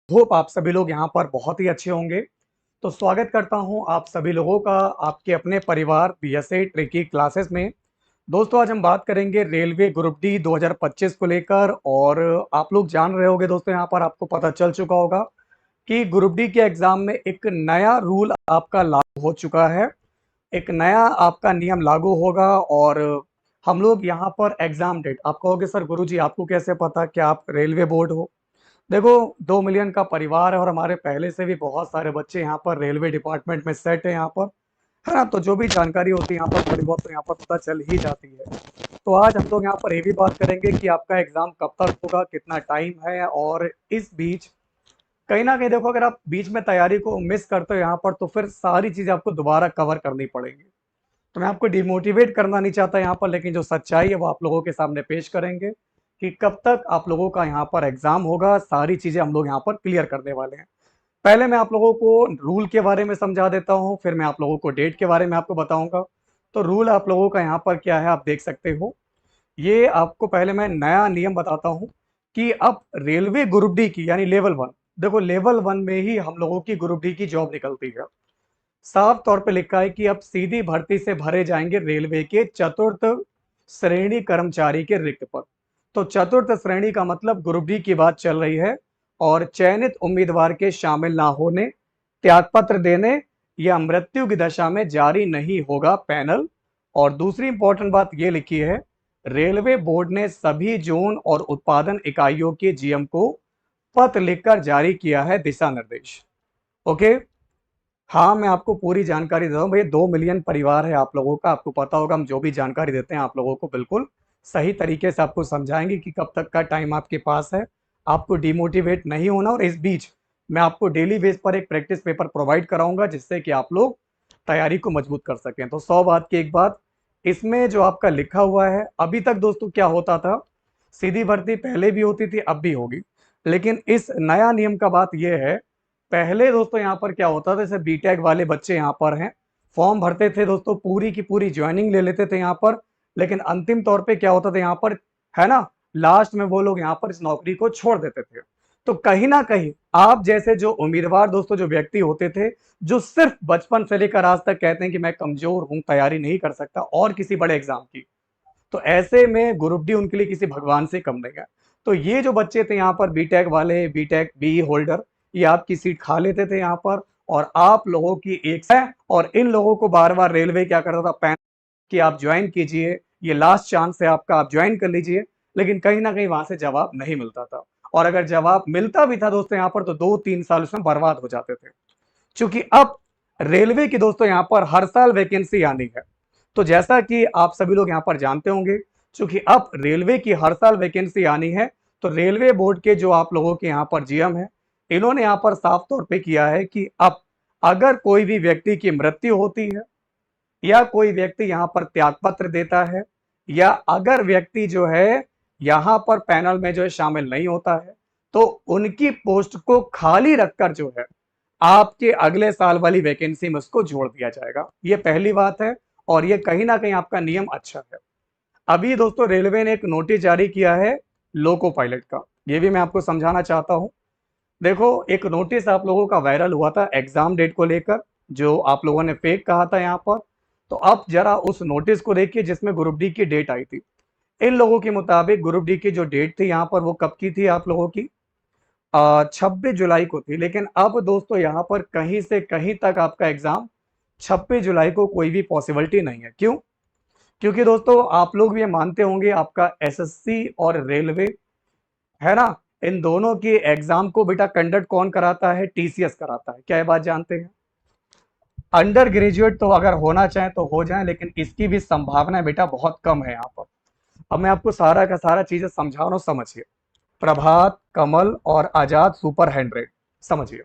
Hope आप सभी लोग यहाँ पर बहुत ही अच्छे होंगे। तो स्वागत करता हूँ आप सभी लोगों का आपके अपने परिवार बीएसए ट्रिकी क्लासेस में। दोस्तों आज हम बात करेंगे रेलवे ग्रुप डी 2025 को लेकर और आप लोग जान रहे होंगे दोस्तों, यहाँ पर आपको पता चल चुका होगा कि ग्रुप डी के एग्जाम में एक नया रूल आपका लागू हो चुका है। एक नया आपका नियम लागू होगा और हम लोग यहाँ पर एग्जाम डेट आप कहोगे सर गुरुजी आपको कैसे पता कि आप रेलवे बोर्ड हो। देखो 2 मिलियन का परिवार है और हमारे पहले से भी बहुत सारे बच्चे यहाँ पर रेलवे डिपार्टमेंट में सेट है यहाँ पर, है ना। तो जो भी जानकारी होती है यहाँ पर थोड़ी बहुत तो यहाँ पर पता चल ही जाती है। तो आज हम लोग यहाँ पर ये भी बात करेंगे कि आपका एग्जाम कब तक होगा, कितना टाइम है और इस बीच कहीं ना कहीं देखो अगर आप बीच में तैयारी को मिस करते हो यहाँ पर तो फिर सारी चीजें आपको दोबारा कवर करनी पड़ेगी। तो मैं आपको डिमोटिवेट करना नहीं चाहता यहाँ पर, लेकिन जो सच्चाई है वो आप लोगों के सामने पेश करेंगे कि कब तक आप लोगों का यहाँ पर एग्जाम होगा। सारी चीजें हम लोग यहाँ पर क्लियर करने वाले हैं। पहले मैं आप लोगों को रूल के बारे में समझा देता हूँ, फिर मैं आप लोगों को डेट के बारे में आपको बताऊंगा। तो रूल आप लोगों का यहाँ पर क्या है आप देख सकते हो। ये आपको पहले मैं नया नियम बताता हूँ कि अब रेलवे ग्रुप डी की यानी लेवल वन, देखो लेवल वन में ही हम लोगों की ग्रुप डी की जॉब निकलती है। साफ तौर पे लिखा है कि अब सीधी भर्ती से भरे जाएंगे रेलवे के चतुर्थ श्रेणी कर्मचारी के रिक्त पद। तो चतुर्थ श्रेणी का मतलब ग्रुप डी की बात चल रही है और चयनित उम्मीदवार के शामिल ना होने, त्यागपत्र देने या मृत्यु की दशा में जारी नहीं होगा पैनल। और दूसरी इंपॉर्टेंट बात ये लिखी है, रेलवे बोर्ड ने सभी जोन और उत्पादन इकाइयों के जीएम को पत्र लिखकर जारी किया है दिशा निर्देश। ओके, हाँ मैं आपको पूरी जानकारी दे रहा हूँ भैया, 2 मिलियन परिवार है आप लोगों का, आपको पता होगा हम जो भी जानकारी देते हैं आप लोगों को बिल्कुल सही तरीके से आपको समझाएंगे कि कब तक का टाइम आपके पास है। आपको डिमोटिवेट नहीं होना और इस बीच मैं आपको डेली बेस पर एक प्रैक्टिस पेपर प्रोवाइड कराऊंगा जिससे कि आप लोग तैयारी को मजबूत कर सकें। तो 100 बात की एक बात, इसमें जो आपका लिखा हुआ है अभी तक दोस्तों क्या होता था, सीधी भर्ती पहले भी होती थी अब भी होगी, लेकिन इस नया नियम का बात यह है, पहले दोस्तों यहाँ पर क्या होता था, जैसे बीटेक वाले बच्चे यहाँ पर हैं, फॉर्म भरते थे दोस्तों, पूरी की पूरी ज्वाइनिंग ले लेते थे यहाँ पर, लेकिन अंतिम तौर पे क्या होता था यहाँ पर, है ना, लास्ट में वो लोग यहाँ पर इस नौकरी को छोड़ देते थे। तो कहीं ना कहीं आप जैसे जो उम्मीदवार दोस्तों, जो व्यक्ति होते थे जो सिर्फ बचपन से लेकर आज तक कहते हैं कि मैं कमजोर हूं, तैयारी नहीं कर सकता और किसी बड़े एग्जाम की, तो ऐसे में ग्रुप डी उनके लिए किसी भगवान से कम नहीं है। तो ये जो बच्चे थे यहाँ पर बीटेक वाले, बीटेक बी होल्डर, ये आपकी सीट खा लेते थे यहाँ पर और आप लोगों की एक है, और इन लोगों को बार बार रेलवे क्या करता था, पैन कि आप ज्वाइन कीजिए, ये लास्ट चांस है आपका, आप ज्वाइन कर लीजिए। लेकिन कहीं ना कहीं वहां से जवाब नहीं मिलता था, और अगर जवाब मिलता भी था दोस्तों यहाँ पर तो 2-3 साल उसमें बर्बाद हो जाते थे। क्योंकि अब रेलवे की दोस्तों यहाँ पर हर साल वैकेंसी आनी है। तो जैसा कि आप सभी लोग यहाँ पर जानते होंगे, क्योंकि अब रेलवे की हर साल वैकेंसी आनी है, तो रेलवे बोर्ड के जो आप लोगों के यहाँ पर जीएम है, इन्होंने यहाँ पर साफ तौर पे किया है कि अब अगर कोई भी व्यक्ति की मृत्यु होती है या कोई व्यक्ति यहाँ पर त्यागपत्र देता है या अगर व्यक्ति जो है यहाँ पर पैनल में जो है शामिल नहीं होता है, तो उनकी पोस्ट को खाली रखकर जो है आपके अगले साल वाली वैकेंसी में उसको जोड़ दिया जाएगा। ये पहली बात है और ये कहीं ना कहीं आपका नियम अच्छा है। अभी दोस्तों रेलवे ने एक नोटिस जारी किया है लोको पायलट का, ये भी मैं आपको समझाना चाहता हूं। देखो एक नोटिस आप लोगों का वायरल हुआ था एग्जाम डेट को लेकर, जो आप लोगों ने फेक कहा था यहाँ पर। तो अब जरा उस नोटिस को देखिए जिसमें ग्रुप डी की डेट आई थी। इन लोगों के मुताबिक ग्रुप डी की जो डेट थी यहाँ पर वो कब की थी आप लोगों की, 26 जुलाई को थी। लेकिन अब दोस्तों यहाँ पर कहीं से कहीं तक आपका एग्जाम 26 जुलाई को कोई भी पॉसिबिलिटी नहीं है। क्यों? क्योंकि दोस्तों आप लोग भी ये मानते होंगे आपका एसएससी और रेलवे, है ना, इन दोनों की एग्जाम को बेटा कंडक्ट कौन कराता है, टीसीएस कराता है। क्या ये बात जानते हैं? अंडर ग्रेजुएट तो अगर होना चाहे तो हो जाए, लेकिन इसकी भी संभावना बेटा बहुत कम है यहाँ पर। अब मैं आपको सारा का सारा चीजें समझा रहा हूँ, समझिए। प्रभात, कमल और आजाद सुपर 100, समझिए।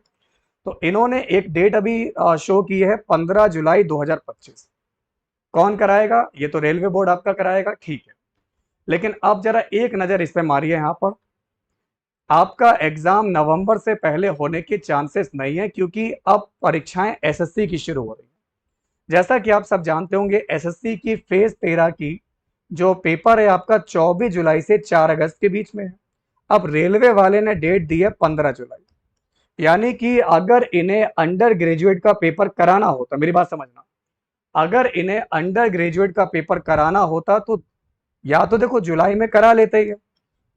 तो इन्होंने एक डेट अभी शो की है 15 जुलाई 2025। कौन कराएगा? ये तो रेलवे बोर्ड आपका कराएगा, ठीक है। लेकिन अब जरा एक नजर इस पे मारिए, यहाँ पर आपका एग्जाम नवंबर से पहले होने के चांसेस नहीं है, क्योंकि अब परीक्षाएं एसएससी की शुरू हो रही है। जैसा कि आप सब जानते होंगे एसएससी की फेज 13 की जो पेपर है आपका 24 जुलाई से 4 अगस्त के बीच में है। अब रेलवे वाले ने डेट दी है 15 जुलाई। यानी कि अगर इन्हें अंडर ग्रेजुएट का पेपर कराना होता, मेरी बात समझना, अगर इन्हें अंडर ग्रेजुएट का पेपर कराना होता तो या तो देखो जुलाई में करा लेते ये,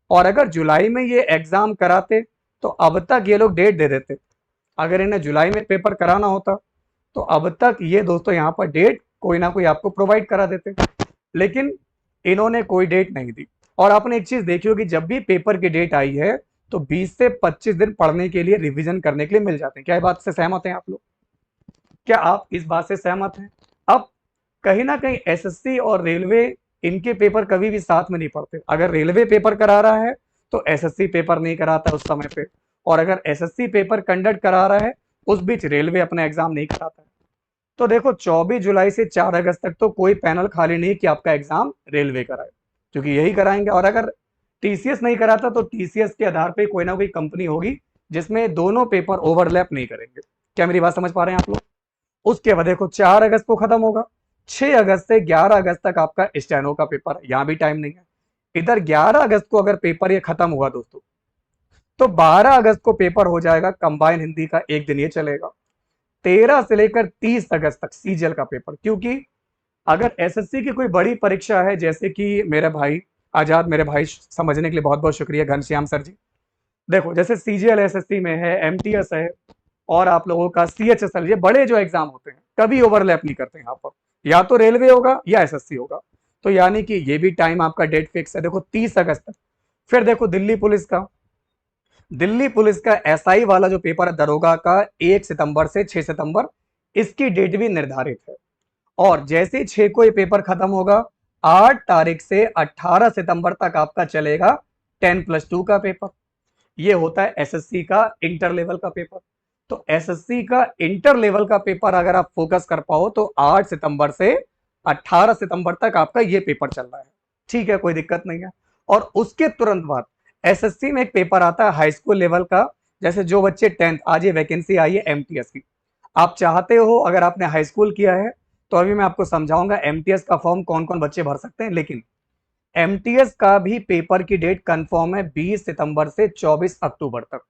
और अगर जुलाई में ये एग्जाम कराते तो अब तक ये लोग डेट दे देते। अगर इन्हें जुलाई में पेपर कराना होता तो अब तक ये दोस्तों यहाँ पर डेट कोई ना कोई आपको प्रोवाइड करा देते, लेकिन इन्होंने कोई डेट नहीं दी। और आपने एक चीज देखी होगी, जब भी पेपर की डेट आई है तो 20 से 25 दिन पढ़ने के लिए, रिवीजन करने के लिए मिल जाते हैं। क्या ये बात से सहमत हैं आप लोग? क्या आप इस बात से सहमत हैं? अब कहीं ना कहीं एसएससी और रेलवे, इनके पेपर कभी भी साथ में नहीं पढ़ते। अगर रेलवे पेपर करा रहा है तो एसएससी पेपर नहीं कराता उस समय पे, और अगर एसएससी पेपर कंडक्ट करा रहा है उस बीच रेलवे अपना एग्जाम नहीं कराता है। तो देखो 24 जुलाई से 4 अगस्त तक तो कोई पैनल खाली नहीं कि आपका एग्जाम रेलवे कराए, क्योंकि यही कराएंगे। और अगर टीसीएस नहीं कराता तो टीसीएस के आधार पे कोई ना कोई कंपनी होगी जिसमें दोनों पेपर ओवरलैप नहीं करेंगे। क्या मेरी बात समझ पा रहे हैं आप लोग? उसके बाद देखो 4 अगस्त को खत्म होगा, 6 अगस्त से 11 अगस्त तक आपका स्टेनो का पेपर है, यहाँ भी टाइम नहीं है। इधर 11 अगस्त को अगर पेपर ये खत्म हुआ दोस्तों, तो 12 अगस्त को पेपर हो जाएगा कंबाइन हिंदी का, एक दिन ये चलेगा। 13 से लेकर 30 अगस्त तक सीजीएल का पेपर, क्योंकि अगर एसएससी की कोई बड़ी परीक्षा है, जैसे कि मेरे भाई आजाद, मेरे भाई समझने के लिए बहुत बहुत शुक्रिया घनश्याम सर जी। देखो जैसे सीजीएल एसएससी में है, एमटीएस है, और आप लोगों का सीएचएसएल, ये बड़े जो एग्जाम होते हैं कभी ओवरलैप नहीं करते यहाँ पर, या तो रेलवे होगा या एसएससी होगा। तो यानी कि ये भी टाइम आपका डेट फिक्स है, देखो 30 अगस्त तक। फिर देखो दिल्ली पुलिस का एसआई वाला जो पेपर है दरोगा का, 1 सितंबर से 6 सितंबर, इसकी डेट भी निर्धारित है। और जैसे 6 को ये पेपर खत्म होगा, 8 तारीख से 18 सितंबर तक आपका चलेगा 10+2 का पेपर। ये होता है एसएससी का इंटर लेवल का पेपर। तो एसएससी का इंटर लेवल का पेपर अगर आप फोकस कर पाओ तो 8 सितंबर से 18 सितंबर तक आपका ये पेपर चल रहा है, ठीक है, कोई दिक्कत नहीं है। और उसके तुरंत बाद एसएससी में एक पेपर आता है हाई स्कूल लेवल का, जैसे जो बच्चे 10th, आज ये वैकेंसी आई है एमटीएस की, आप चाहते हो अगर आपने हाई स्कूल किया है तो अभी मैं आपको समझाऊंगा एमटीएस का फॉर्म कौन कौन बच्चे भर सकते हैं। लेकिन एमटीएस का भी पेपर की डेट कंफर्म है 20 सितंबर से 24 अक्टूबर तक,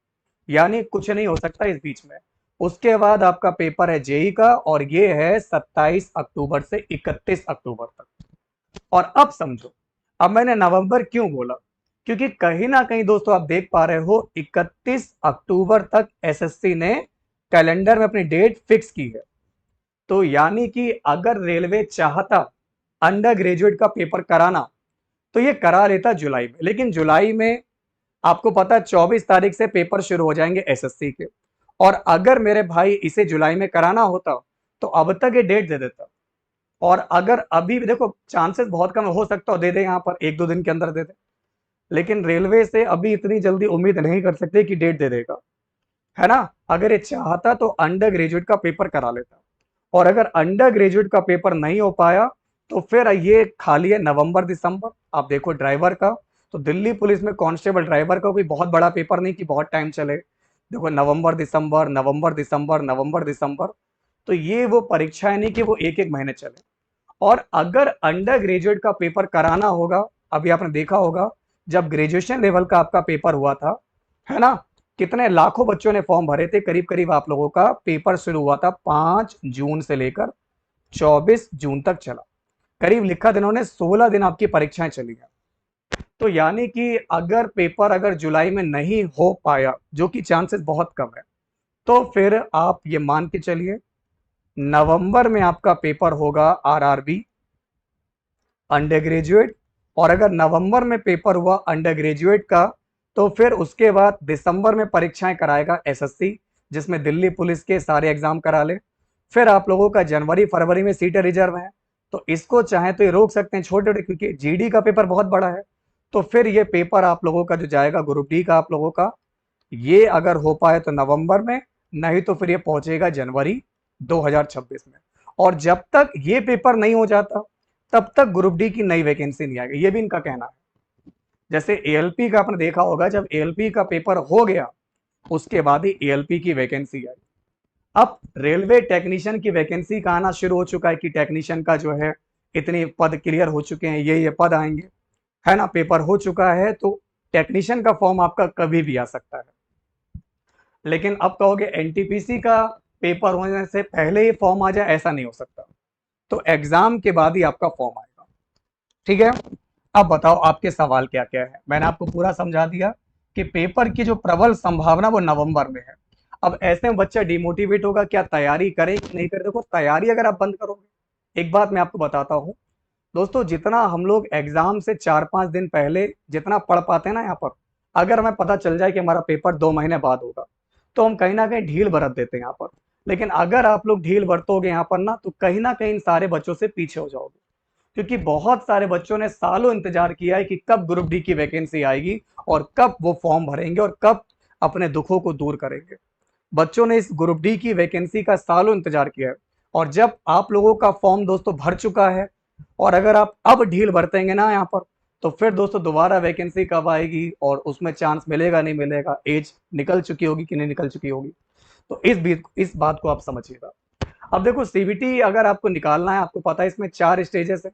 यानी कुछ नहीं हो सकता इस बीच में। उसके बाद आपका पेपर है जेई का, और ये है 27 अक्टूबर से 31 अक्टूबर तक। और अब समझो, अब मैंने नवंबर क्यों बोला, क्योंकि कहीं ना कहीं दोस्तों आप देख पा रहे हो 31 अक्टूबर तक एसएससी ने कैलेंडर में अपनी डेट फिक्स की है। तो यानी कि अगर रेलवे चाहता अंडर ग्रेजुएट का पेपर कराना तो ये करा लेता जुलाई में, लेकिन जुलाई में आपको पता है 24 तारीख से पेपर शुरू हो जाएंगे एसएससी के। और अगर मेरे भाई इसे जुलाई में कराना होता तो अब तक ये डेट दे देता। और अगर अभी भी देखो चांसेस बहुत कम हो सकता है दे दे, यहाँ पर 1-2 दिन के अंदर दे दे, लेकिन रेलवे से अभी इतनी जल्दी उम्मीद नहीं कर सकते कि डेट दे देगा, है ना। अगर ये चाहता तो अंडर ग्रेजुएट का पेपर करा लेता, और अगर अंडर ग्रेजुएट का पेपर नहीं हो पाया तो फिर ये खाली है नवंबर दिसंबर। आप देखो ड्राइवर का, तो दिल्ली पुलिस में कांस्टेबल ड्राइवर का कोई बहुत बड़ा पेपर नहीं कि बहुत टाइम चले, देखो नवंबर दिसंबर नवंबर दिसंबर नवंबर दिसंबर, तो ये वो परीक्षाएं नहीं कि वो एक एक महीने चले। और अगर अंडर ग्रेजुएट का पेपर कराना होगा, अभी आपने देखा होगा जब ग्रेजुएशन लेवल का आपका पेपर हुआ था, है ना, कितने लाखों बच्चों ने फॉर्म भरे थे, करीब करीब आप लोगों का पेपर शुरू हुआ था 5 जून से लेकर 24 जून तक चला, करीब लिखा दिनों ने 16 दिन आपकी परीक्षाएं चली हैं। तो यानी कि अगर पेपर अगर जुलाई में नहीं हो पाया, जो कि चांसेस बहुत कम है, तो फिर आप ये मान के चलिए नवंबर में आपका पेपर होगा आरआरबी अंडर ग्रेजुएट। और अगर नवंबर में पेपर हुआ अंडर ग्रेजुएट का तो फिर उसके बाद दिसंबर में परीक्षाएं कराएगा एसएससी, जिसमें दिल्ली पुलिस के सारे एग्जाम करा ले। फिर आप लोगों का जनवरी फरवरी में सीटें रिजर्व हैं, तो इसको चाहे तो ये रोक सकते हैं छोटे छोटे, क्योंकि जीडी का पेपर बहुत बड़ा है। तो फिर ये पेपर आप लोगों का जो जाएगा ग्रुप डी का आप लोगों का, ये अगर हो पाए तो नवंबर में, नहीं तो फिर ये पहुंचेगा जनवरी 2026 में। और जब तक ये पेपर नहीं हो जाता तब तक ग्रुप डी की नई वैकेंसी नहीं आएगी, ये भी इनका कहना है। जैसे एएलपी का आपने देखा होगा, जब एएलपी का पेपर हो गया उसके बाद ही एएलपी की वैकेंसी आई। अब रेलवे टेक्नीशियन की वैकेंसी का आना शुरू हो चुका है कि टेक्नीशियन का जो है इतने पद क्लियर हो चुके हैं, ये पद आएंगे, है ना, पेपर हो चुका है, तो टेक्नीशियन का फॉर्म आपका कभी भी आ सकता है। लेकिन अब कहोगे एनटीपीसी का पेपर होने से पहले ही फॉर्म आ जाए, ऐसा नहीं हो सकता। तो एग्जाम के बाद ही आपका फॉर्म आएगा। ठीक है, अब बताओ आपके सवाल क्या क्या है। मैंने आपको पूरा समझा दिया कि पेपर की जो प्रबल संभावना वो नवंबर में है। अब ऐसे में बच्चा डिमोटिवेट होगा, क्या तैयारी करे कि नहीं करे। देखो तैयारी अगर आप बंद करोगे, एक बात मैं आपको बताता हूँ दोस्तों, जितना हम लोग एग्जाम से 4-5 दिन पहले जितना पढ़ पाते हैं ना, यहाँ पर अगर हमें पता चल जाए कि हमारा पेपर 2 महीने बाद होगा, तो हम कहीं ना कहीं ढील बरत देते हैं यहाँ पर। लेकिन अगर आप लोग ढील बरतोगे यहाँ पर ना, तो कहीं ना कहीं इन सारे बच्चों से पीछे हो जाओगे। क्योंकि बहुत सारे बच्चों ने सालों इंतजार किया है कि कब ग्रुप डी की वैकेंसी आएगी और कब वो फॉर्म भरेंगे और कब अपने दुखों को दूर करेंगे। बच्चों ने इस ग्रुप डी की वैकेंसी का सालों इंतजार किया है। और जब आप लोगों का फॉर्म दोस्तों भर चुका है, और अगर आप अब ढील बरतेंगे ना यहाँ पर, तो फिर दोस्तों दोबारा वैकेंसी कब आएगी और उसमें चांस मिलेगा नहीं मिलेगा, एज निकल चुकी होगी कि नहीं निकल चुकी होगी। तो इस बात को आप समझिएगा। अब देखो सीबीटी अगर आपको निकालना है, आपको पता है इसमें 4 स्टेजेस है।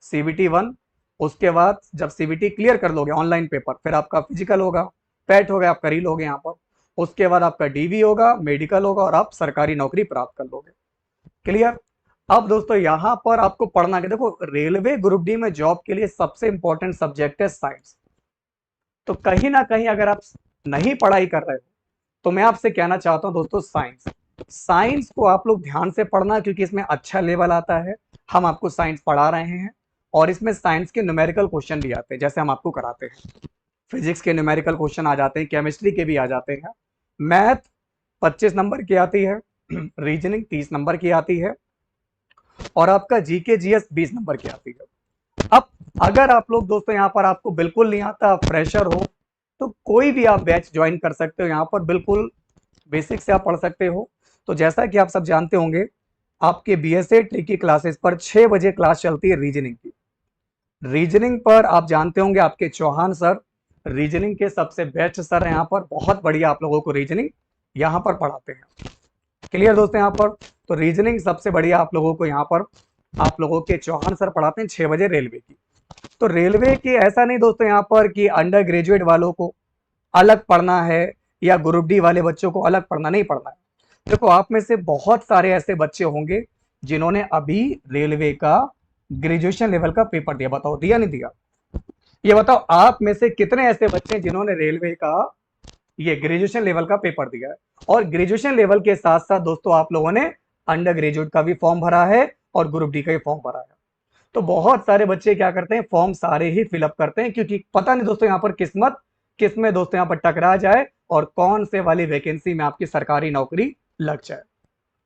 सीबीटी 1, उसके बाद जब सीबीटी क्लियर कर लोगे ऑनलाइन पेपर, फिर आपका फिजिकल होगा, पैट हो गया, आप कर ही लोगे यहाँ पर। उसके बाद आपका डीवी होगा, मेडिकल होगा, और आप सरकारी नौकरी प्राप्त कर लोगे। क्लियर। अब दोस्तों यहाँ पर आपको पढ़ना है, देखो रेलवे ग्रुप डी में जॉब के लिए सबसे इंपॉर्टेंट सब्जेक्ट है साइंस। तो कहीं ना कहीं अगर आप नहीं पढ़ाई कर रहे हो, तो मैं आपसे कहना चाहता हूं दोस्तों, साइंस साइंस को आप लोग ध्यान से पढ़ना, क्योंकि इसमें अच्छा लेवल आता है। हम आपको साइंस पढ़ा रहे हैं, और इसमें साइंस के न्यूमेरिकल क्वेश्चन भी आते हैं, जैसे हम आपको कराते हैं। फिजिक्स के न्यूमेरिकल क्वेश्चन आ जाते हैं, केमिस्ट्री के भी आ जाते हैं। मैथ 25 नंबर की आती है, रीजनिंग 30 नंबर की आती है, और आपका जीके जीएस 20 नंबर की आती है। अब अगर आप लोग दोस्तों यहाँ पर आपको बिल्कुल नहीं आता, फ्रेशर हो, तो कोई भी आप बैच ज्वाइन कर सकते हो। यहाँ पर बिल्कुल बेसिक से आप पढ़ सकते हो। तो जैसा कि आप सब जानते होंगे, आपके बीएसए ट्री की क्लासेस पर 6 बजे क्लास चलती है रीजनिंग की। रीजनिंग पर आप जानते होंगे आपके चौहान सर रीजनिंग के सबसे बेस्ट सर हैं। यहाँ पर बहुत बढ़िया आप लोगों को रीजनिंग यहाँ पर पढ़ाते हैं। क्लियर दोस्तों यहाँ पर। तो रीजनिंग सबसे बढ़िया आप लोगों को यहाँ पर आप लोगों के चौहान सर पढ़ाते हैं 6 बजे रेलवे की। तो रेलवे की ऐसा नहीं दोस्तों यहाँ पर कि अंडर ग्रेजुएट वालों को अलग पढ़ना है या ग्रुप डी वाले बच्चों को अलग पढ़ना, नहीं पढ़ना है। देखो आप में से बहुत सारे ऐसे बच्चे होंगे जिन्होंने अभी रेलवे का ग्रेजुएशन लेवल का पेपर दिया। बताओ दिया नहीं दिया? ये बताओ आप में से कितने ऐसे बच्चे हैं जिन्होंने रेलवे का ये ग्रेजुएशन लेवल का पेपर दिया है। और ग्रेजुएशन लेवल के साथ साथ दोस्तों आप लोगों ने अंडर ग्रेजुएट का भी फॉर्म भरा है और ग्रुप डी का भी फॉर्म भरा है। तो बहुत सारे बच्चे क्या करते हैं, फॉर्म सारे ही फिलअप करते हैं, क्योंकि पता नहीं दोस्तों यहाँ पर किस्मत किसमें दोस्तों यहाँ पर टकरा जाए और कौन से वाली वैकेंसी में आपकी सरकारी नौकरी लग जाए।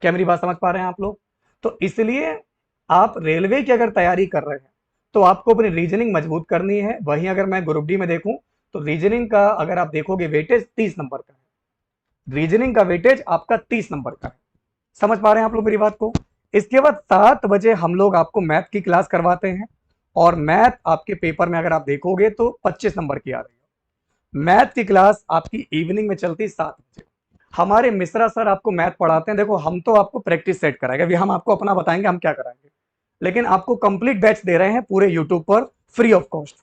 क्या मेरी बात समझ पा रहे हैं आप लोग? तो इसलिए आप रेलवे की अगर तैयारी कर रहे हैं, तो आपको अपनी रीजनिंग मजबूत करनी है। वहीं अगर मैं ग्रुप डी में देखूं, तो रीजनिंग का अगर आप देखोगे वेटेज 30 नंबर का है। रीजनिंग का वेटेज आपका 30 नंबर का है। समझ पा रहे हैं आप लोग मेरी बात को? इसके बाद 7 बजे हम लोग आपको मैथ की क्लास करवाते हैं, और मैथ आपके पेपर में अगर आप देखोगे तो 25 नंबर की आ रही है। मैथ की क्लास आपकी इवनिंग में चलती 7 बजे। हमारे मिश्रा सर आपको मैथ पढ़ाते हैं। देखो हम तो आपको प्रैक्टिस सेट कराएंगे, अभी हम आपको अपना बताएंगे हम क्या कराएंगे, लेकिन आपको कंप्लीट बैच दे रहे हैं पूरे यूट्यूब पर free of cost.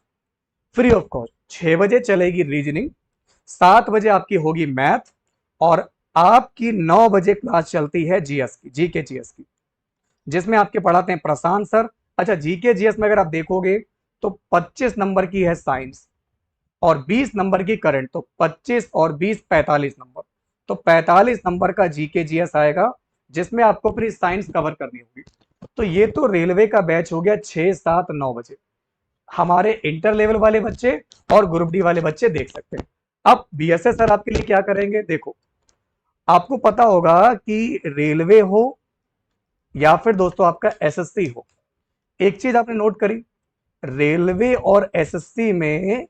Free of cost 6 बजे चलेगी रीजनिंग, 7 बजे आपकी होगी मैथ, और आपकी 9 बजे क्लास चलती है जीएस की, जीके जीएस की, जिसमें आपके पढ़ाते हैं प्रशांत सर। अच्छा जीके जीएस में अगर आप देखोगे तो 25 नंबर की है साइंस और 20 नंबर की करंट। तो 25 और 20 45 नंबर। तो 45 नंबर का जीके जीएस आएगा, जिसमें आपको अपनी साइंस कवर करनी होगी। तो ये तो रेलवे का बैच हो गया 6, 7, 9 बजे। हमारे इंटर लेवल वाले बच्चे और ग्रुप डी वाले बच्चे देख सकते हैं। अब बीएसएस सर आपके लिए क्या करेंगे, देखो आपको पता होगा कि रेलवे हो या फिर दोस्तों आपका एसएससी हो, एक चीज आपने नोट करी, रेलवे और एसएससी में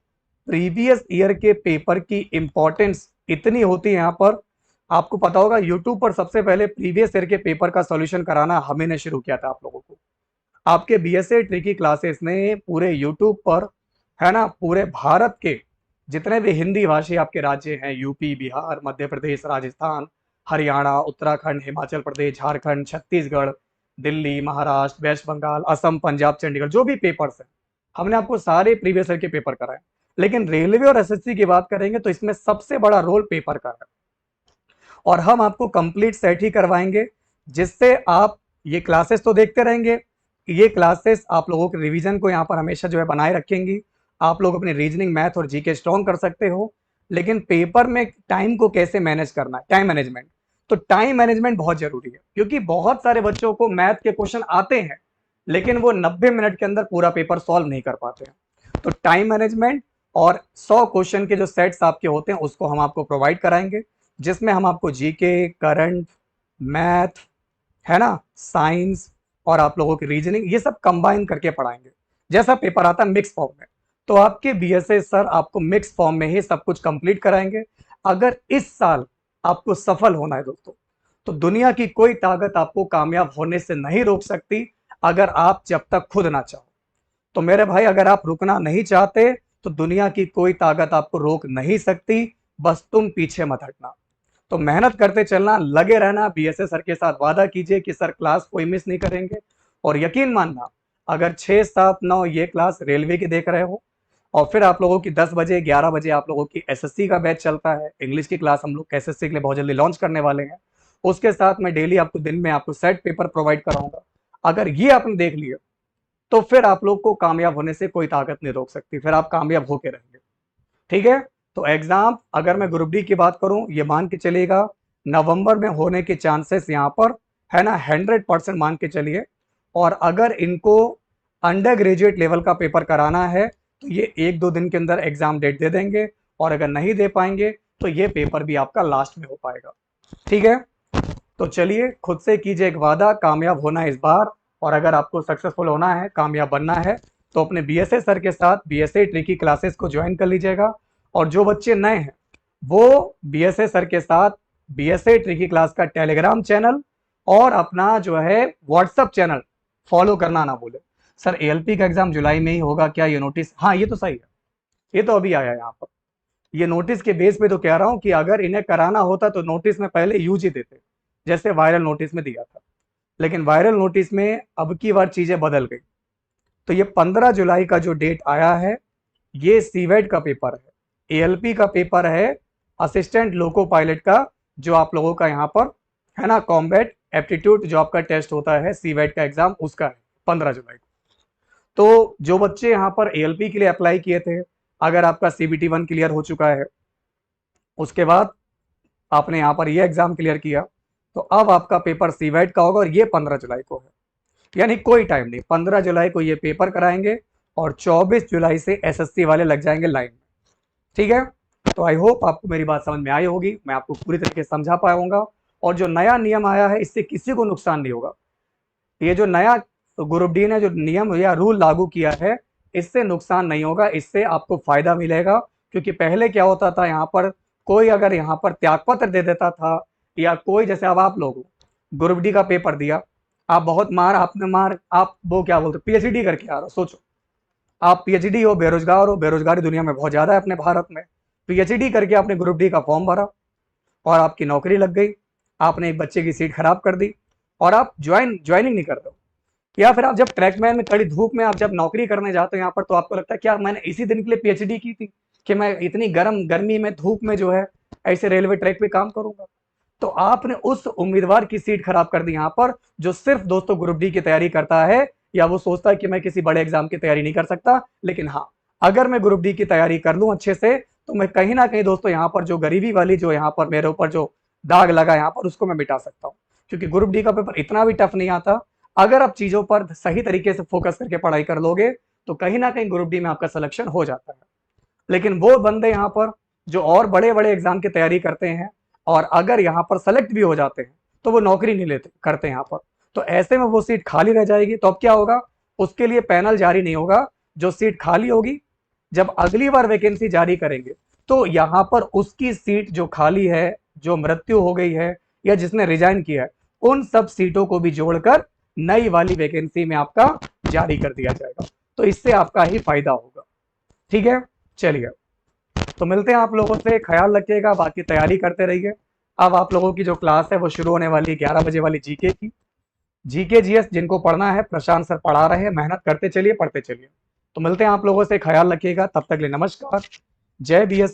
प्रीवियस ईयर के पेपर की इंपॉर्टेंस इतनी होती है। यहाँ पर आपको पता होगा यूट्यूब पर सबसे पहले प्रीवियस ईयर के पेपर का सॉल्यूशन कराना हमें ने शुरू किया था आप लोगों को। आपके बीएसए ट्रिकी क्लासेस ने पूरे यूट्यूब पर, है ना, पूरे भारत के जितने भी हिंदी भाषी आपके राज्य हैं, यूपी, बिहार, मध्य प्रदेश, राजस्थान, हरियाणा, उत्तराखंड, हिमाचल प्रदेश, झारखंड, छत्तीसगढ़, दिल्ली, महाराष्ट्र, वेस्ट बंगाल, असम, पंजाब, चंडीगढ़, जो भी पेपर्स हैं, हमने आपको सारे प्रीवियस ईयर के पेपर कराए। लेकिन रेलवे और एसएससी की बात करेंगे तो इसमें सबसे बड़ा रोल पेपर का है। और हम आपको कंप्लीट सेट ही करवाएंगे, जिससे आप ये क्लासेस तो देखते रहेंगे, ये क्लासेस आप लोगों के रिवीजन को यहाँ पर हमेशा जो है बनाए रखेंगी। आप लोग अपनी रीजनिंग, मैथ और जीके स्ट्रॉन्ग कर सकते हो। लेकिन पेपर में टाइम को कैसे मैनेज करना है, टाइम मैनेजमेंट, तो टाइम मैनेजमेंट बहुत जरूरी है, क्योंकि बहुत सारे बच्चों को मैथ के क्वेश्चन आते हैं लेकिन वो 90 मिनट के अंदर पूरा पेपर सॉल्व नहीं कर पाते हैं। तो टाइम मैनेजमेंट और 100 क्वेश्चन के जो सेट्स आपके होते हैं उसको हम आपको प्रोवाइड कराएंगे, जिसमें हम आपको जीके, करंट, मैथ, है ना, साइंस और आप लोगों की रीजनिंग, ये सब कंबाइन करके पढ़ाएंगे। जैसा पेपर आता है मिक्स फॉर्म में, तो आपके बीएसए सर आपको मिक्स फॉर्म में ही सब कुछ कंप्लीट कराएंगे। अगर इस साल आपको सफल होना है दोस्तों, तो दुनिया की कोई ताकत आपको कामयाब होने से नहीं रोक सकती, अगर आप जब तक खुद ना चाहो। तो मेरे भाई, अगर आप रुकना नहीं चाहते तो दुनिया की कोई ताकत आपको रोक नहीं सकती, बस तुम पीछे मत हटना। तो मेहनत करते चलना, लगे रहना, बीएसए सर के साथ वादा कीजिए कि सर क्लास कोई मिस नहीं करेंगे। और यकीन मानना, अगर 6, 7, 9 ये क्लास रेलवे की देख रहे हो, और फिर आप लोगों की 10 बजे 11 बजे आप लोगों की एसएससी का बैच चलता है, इंग्लिश की क्लास हम लोग एसएससी के लिए बहुत जल्दी लॉन्च करने वाले हैं। उसके साथ मैं डेली आपको दिन में आपको सेट पेपर प्रोवाइड कराऊंगा। अगर ये आपने देख लिया तो फिर आप लोग को कामयाब होने से कोई ताकत नहीं रोक सकती, फिर आप कामयाब होके रहेंगे। ठीक है। तो एग्जाम, अगर मैं ग्रुप डी की बात करूं, ये मान के चलिएगा नवंबर में होने के चांसेस यहाँ पर है ना 100% मान के चलिए। और अगर इनको अंडर ग्रेजुएट लेवल का पेपर कराना है तो ये 1-2 दिन के अंदर एग्जाम डेट दे देंगे, और अगर नहीं दे पाएंगे तो ये पेपर भी आपका लास्ट में हो पाएगा। ठीक है। तो चलिए, खुद से कीजिए एक वादा, कामयाब होना है इस बार। और अगर आपको सक्सेसफुल होना है, कामयाब बनना है, तो अपने बीएसए सर के साथ बीएसए ट्रिकी क्लासेस को ज्वाइन कर लीजिएगा। और जो बच्चे नए हैं वो बीएसए सर के साथ बीएसए ट्रिकी क्लास का टेलीग्राम चैनल और अपना जो है व्हाट्सएप चैनल फॉलो करना ना भूले। सर एएलपी का एग्जाम जुलाई में ही होगा क्या, ये नोटिस? हाँ, ये तो सही है, ये तो अभी आया है यहाँ पर। ये नोटिस के बेस पे तो कह रहा हूँ कि अगर इन्हें कराना होता तो नोटिस में पहले यूज ही देते, जैसे वायरल नोटिस में दिया था। लेकिन वायरल नोटिस में अब की बार चीजें बदल गई। तो ये 15 जुलाई का जो डेट आया है, ये सीवेट का पेपर है, एएलपी का पेपर है, असिस्टेंट लोको पायलट का, जो आप लोगों का यहाँ पर है ना कॉम्बैट एप्टीट्यूड जो आपका टेस्ट होता है सीवेट का एग्जाम, उसका है 15 जुलाई को। तो जो बच्चे यहाँ पर एएलपी के लिए अप्लाई किए थे, अगर आपका सीबीटी 1 क्लियर हो चुका है, उसके बाद आपने यहाँ पर ये एग्जाम क्लियर किया, तो अब आपका पेपर सीवेट का होगा, और ये 15 जुलाई को है। यानी कोई टाइम नहीं, 15 जुलाई को ये पेपर कराएंगे और 24 जुलाई से एसएससी वाले लग जाएंगे लाइन में। ठीक है। तो आई होप आपको मेरी बात समझ में आई होगी, मैं आपको पूरी तरीके से समझा पाऊंगा। और जो नया नियम आया है, इससे किसी को नुकसान नहीं होगा। ये जो नया ग्रुप डी ने जो नियम या रूल लागू किया है, इससे नुकसान नहीं होगा, इससे आपको फायदा मिलेगा। क्योंकि पहले क्या होता था, यहाँ पर कोई अगर यहाँ पर त्यागपत्र दे देता था, या कोई, जैसे अब आप लोग ग्रुप डी का पेपर दिया, आप बहुत आपने आप वो क्या बोलते पीएचडी करके आ रहे हो, सोचो आप पीएचडी हो, बेरोजगार हो, बेरोजगारी दुनिया में बहुत ज्यादा है अपने भारत में। पीएचडी करके आपने ग्रुप डी का फॉर्म भरा और आपकी नौकरी लग गई, आपने एक बच्चे की सीट खराब कर दी, और आप ज्वाइनिंग नहीं कर रहे हो। या फिर आप जब ट्रैकमैन में कड़ी धूप में आप जब नौकरी करने जाते हो यहाँ पर, तो आपको लगता है क्या मैंने इसी दिन के लिए पीएचडी की थी कि मैं इतनी गर्मी में धूप में जो है ऐसे रेलवे ट्रैक पे काम करूंगा। तो आपने उस उम्मीदवार की सीट खराब कर दी यहाँ पर, जो सिर्फ दोस्तों ग्रुप डी की तैयारी करता है, या वो सोचता है कि मैं किसी बड़े एग्जाम की तैयारी नहीं कर सकता, लेकिन हाँ, अगर मैं ग्रुप डी की तैयारी कर लूं अच्छे से, तो मैं कहीं ना कहीं दोस्तों यहाँ पर जो गरीबी वाली जो यहाँ पर मेरे ऊपर जो दाग लगा यहाँ पर, उसको मैं मिटा सकता हूँ। क्योंकि ग्रुप डी का पेपर इतना भी टफ नहीं आता, अगर आप चीजों पर सही तरीके से फोकस करके पढ़ाई कर लोगे तो कहीं ना कहीं ग्रुप डी में आपका सिलेक्शन हो जाता है। लेकिन वो बंदे यहाँ पर जो और बड़े बड़े एग्जाम की तैयारी करते हैं, और अगर यहाँ पर सेलेक्ट भी हो जाते हैं, तो वो नौकरी नहीं लेते करते यहाँ पर, तो ऐसे में वो सीट खाली रह जाएगी। तो अब क्या होगा, उसके लिए पैनल जारी नहीं होगा। जो सीट खाली होगी, जब अगली बार वैकेंसी जारी करेंगे, तो यहाँ पर उसकी सीट जो खाली है, जो मृत्यु हो गई है, या जिसने रिजाइन किया है, उन सब सीटों को भी जोड़कर नई वाली वैकेंसी में आपका जारी कर दिया जाएगा। तो इससे आपका ही फायदा होगा। ठीक है। चलिए, तो मिलते हैं आप लोगों से, ख्याल रखिएगा, बाकी तैयारी करते रहिए। अब आप लोगों की जो क्लास है वो शुरू होने वाली 11 बजे वाली जीके की, जीके जीएस जिनको पढ़ना है प्रशांत सर पढ़ा रहे हैं, मेहनत करते चलिए, पढ़ते चलिए। तो मिलते हैं आप लोगों से, ख्याल रखिएगा, तब तक के लिए नमस्कार, जय बीएसए।